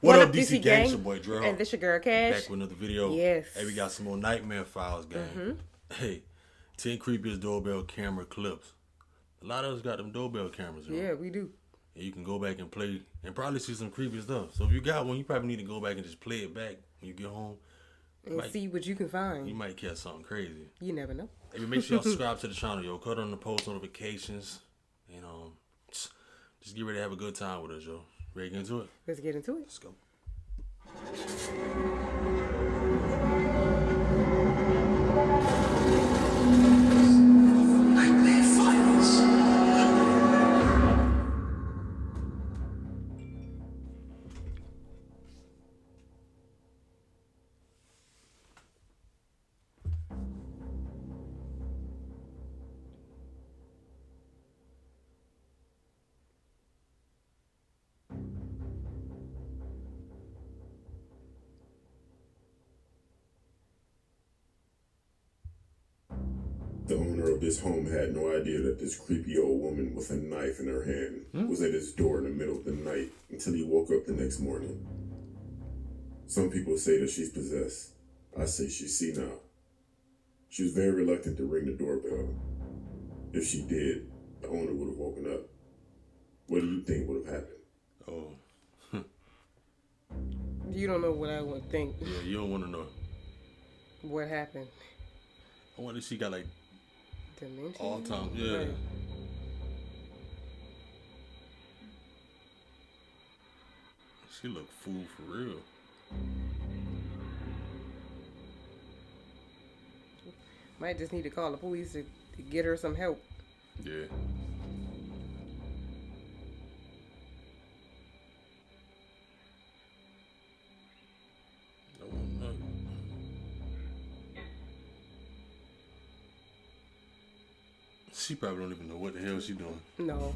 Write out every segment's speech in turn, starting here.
What up, DC Gang? It's your boy DreadHawk. And this your girl Cash. Back with another video. Yes. Hey, we got some more Nightmare Files, gang. Hey, 10 creepiest doorbell camera clips. A lot of us got them doorbell cameras, yo. Yeah, we do. And you can go back and play and probably see some creepy stuff. So if you got one, you probably need to go back and just play it back when you get home. And see what you can find. You might catch something crazy. You never know. Hey, make sure y'all subscribe to the channel, yo. Cut on the post notifications. And just get ready to have a good time with us, yo. Ready to get into it? Let's get into it. Let's go. Nightmare Files. The owner of this home had no idea that this creepy old woman with a knife in her hand was at his door in the middle of the night until he woke up the next morning. Some people say that she's possessed. I say she's senile. She was very reluctant to ring the doorbell. If she did, the owner would have woken up. What do you think would have happened? Oh. You don't know what I would think. Yeah, you don't want to know. What happened? I wonder if she got like Dementia? all time. Yeah. Right. She look fool for real. Might just need to call the police to get her some help. Yeah. No. She probably don't even know what the hell she doing. No.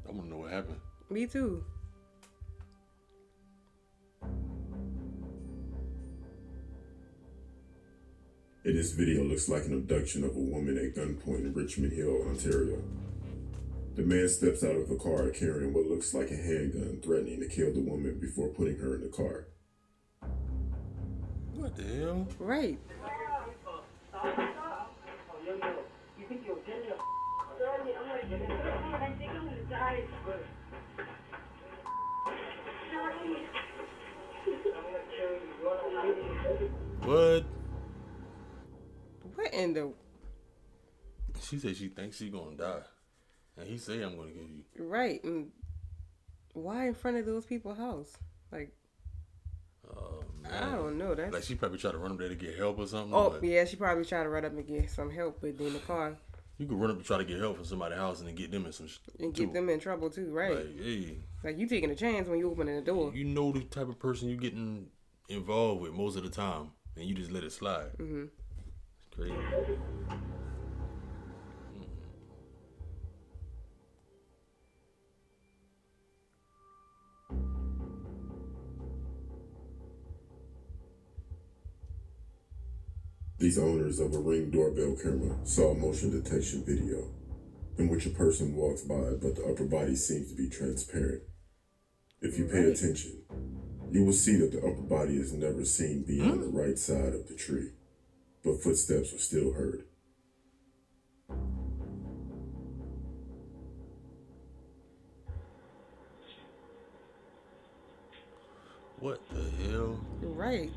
I want to know what happened. Me too. In this video looks like an abduction of a woman at gunpoint in Richmond Hill, Ontario. The man steps out of the car carrying what looks like a handgun, threatening to kill the woman before putting her in the car. What the hell? Right. What? What in the... She said she thinks she gonna die. And he say I'm gonna kill you. Right. And why in front of those people's house? Like, Oh, man. I don't know. That's... Like she probably tried to run up there to get help or something. Oh, but yeah, she probably tried to run up and get some help, but then the car... you could run up and try to get help from somebody's house and then get them in some And get them in trouble too, right? Like, hey, Like, you taking a chance when you opening the door. you know the type of person you getting involved with most of the time, and you just let it slide. Mm-hmm. It's crazy. These owners of a Ring doorbell camera saw a motion detection video in which a person walks by, but the upper body seems to be transparent. If you pay attention, you will see that the upper body is never seen beyond the right side of the tree, but footsteps are still heard. What the hell? Right.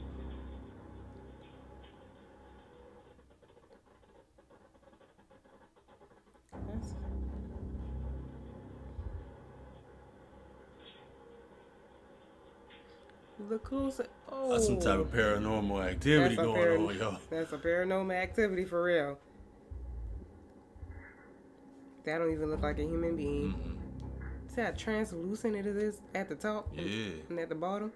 That's... Look closer. Oh. That's some type of paranormal activity That's a going on, yo. That's a paranormal activity for real. That don't even look like a human being. See how translucent it is at the top Yeah. and at the bottom?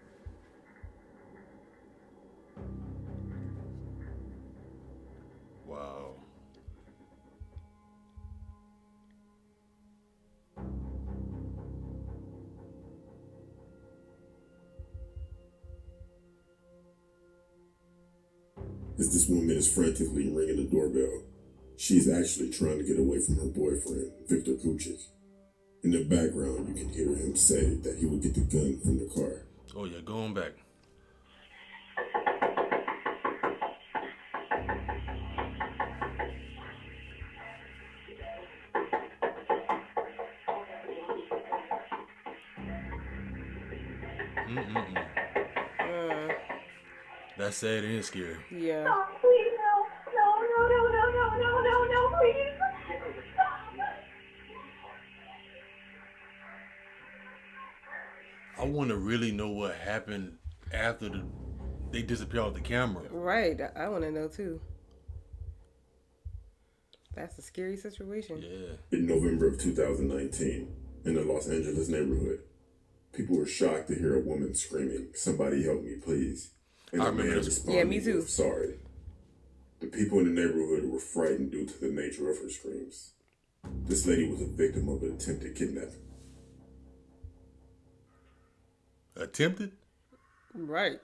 Wow. as this woman is frantically ringing the doorbell. She's actually trying to get away from her boyfriend, Victor Kuchik. In the background, you can hear him say that he will get the gun from the car. Oh yeah, going back. That's sad and scary. Yeah. Oh, please, no, please. I want to really know what happened after they disappeared off the camera. Right. I want to know too. That's a scary situation. Yeah. In November of 2019, in the Los Angeles neighborhood, people were shocked to hear a woman screaming, "Somebody help me, please." And I a remember man this. responded Yeah, me too. with, "Sorry." The people in the neighborhood were frightened due to the nature of her screams. This lady was a victim of an attempted kidnapping. Attempted? Right.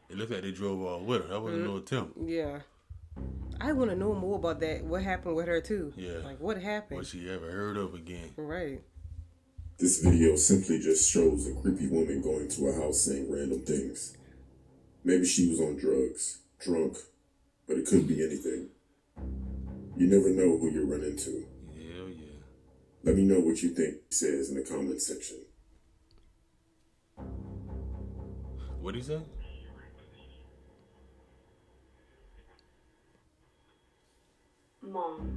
It looked like they drove off with her. That wasn't no attempt. Yeah. I want to know more about that. What happened with her too? Yeah. Like what happened? Was she ever heard of again? Right. This video simply just shows a creepy woman going to a house saying random things. Maybe she was on drugs, drunk, but it could be anything. You never know who you run into. Hell yeah. Let me know what you think he says in the comment section. What'd he say? Mom.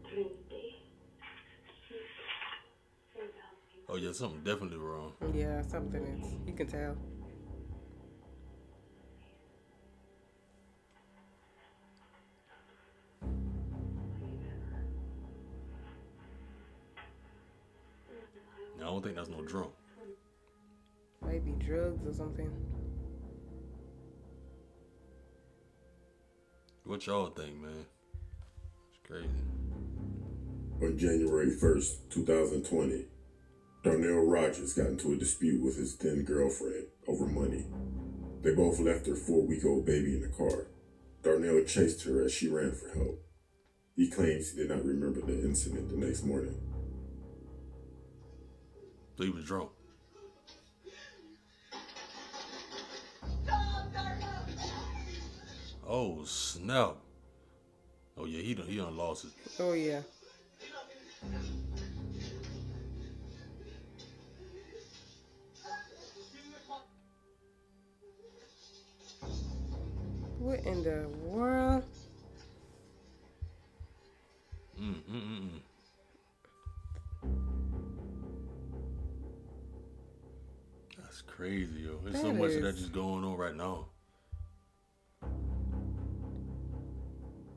Dream day. Oh yeah, something definitely wrong. Yeah, something is. You can tell. I don't think that's no drunk. Might be drugs or something. What y'all think, man? It's crazy. On January 1st, 2020, Darnell Rogers got into a dispute with his then girlfriend over money. They both left their 4-week-old baby in the car. Darnell chased her as she ran for help. He claims he did not remember the incident the next morning. So he was drunk. Oh snap! Oh yeah, he done lost it. Oh yeah. What in the world? That's crazy, yo. There's That so much of that is. just going on right now.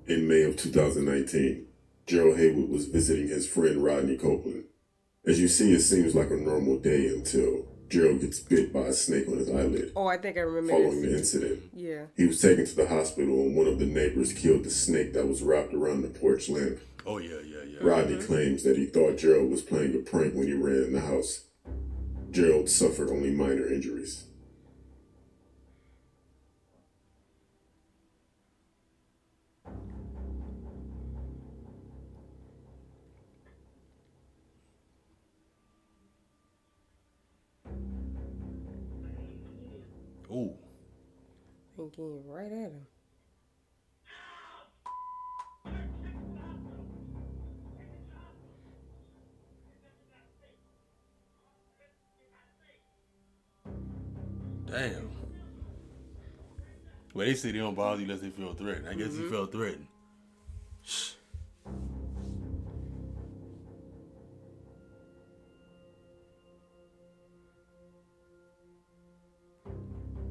In May of 2019, Gerald Haywood was visiting his friend Rodney Copeland. As you see, it seems like a normal day until Gerald gets bit by a snake on his eyelid. Oh, I think I remember Following this. the incident, Yeah. he was taken to the hospital and one of the neighbors killed the snake that was wrapped around the porch lamp. Oh yeah. Rodney claims that he thought Gerald was playing a prank when he ran in the house. Gerald suffered only minor injuries. Ooh. Thinking right at him. Damn. Well, they say they don't bother you unless they feel threatened. I guess he felt threatened. Shh.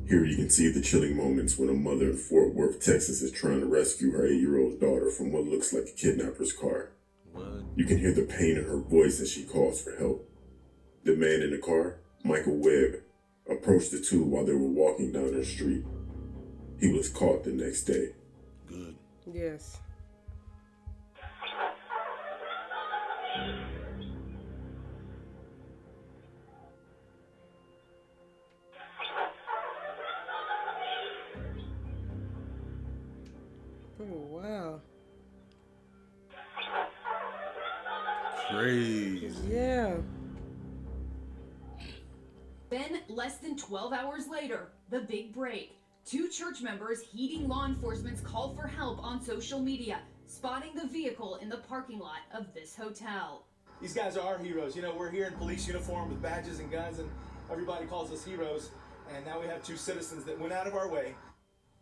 Here you can see the chilling moments when a mother in Fort Worth, Texas is trying to rescue her 8-year-old daughter from what looks like a kidnapper's car. What? You can hear the pain in her voice as she calls for help. The man in the car, Michael Webb, approached the two while they were walking down the street. He was caught the next day. Good. Yes. Oh, wow. Crazy. Yeah. Then, less than 12 hours later, the big break. Two church members heeding law enforcement's call for help on social media, spotting the vehicle in the parking lot of this hotel. These guys are our heroes. You know, we're here in police uniform with badges and guns, and everybody calls us heroes. And now we have two citizens that went out of our way.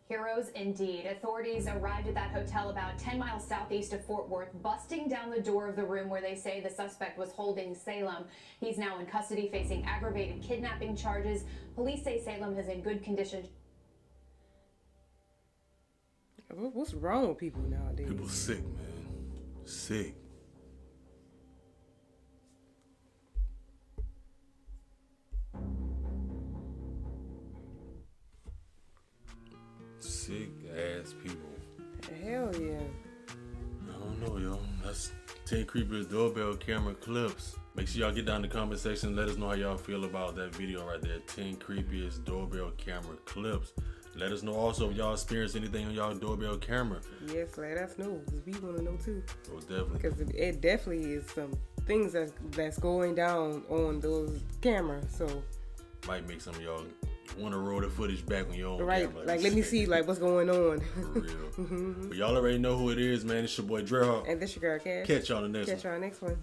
Heroes indeed. Authorities arrived at that hotel about 10 miles southeast of Fort Worth, busting down the door of the room where they say the suspect was holding Salem. He's now in custody facing aggravated kidnapping charges. Police say Salem is in good condition. What's wrong with people nowadays? People sick, man. Sick. Sick ass people. Hell yeah. I don't know, yo. That's 10 Creepiest Doorbell camera clips. Make sure y'all get down in the comment section and let us know how y'all feel about that video right there. 10 Creepiest Doorbell camera clips. Let us know also if y'all experience anything on y'all doorbell camera. Yes, let us know, because we want to know too. Oh, definitely. Because it definitely is some things that's going down on those cameras. So Might make some of y'all want to roll the footage back on your own right, camera. like let me see like what's going on. For real. But y'all already know who it is, man. It's your boy DreadHawk. And this your girl Cash. Catch y'all on the next one. Catch y'all next one.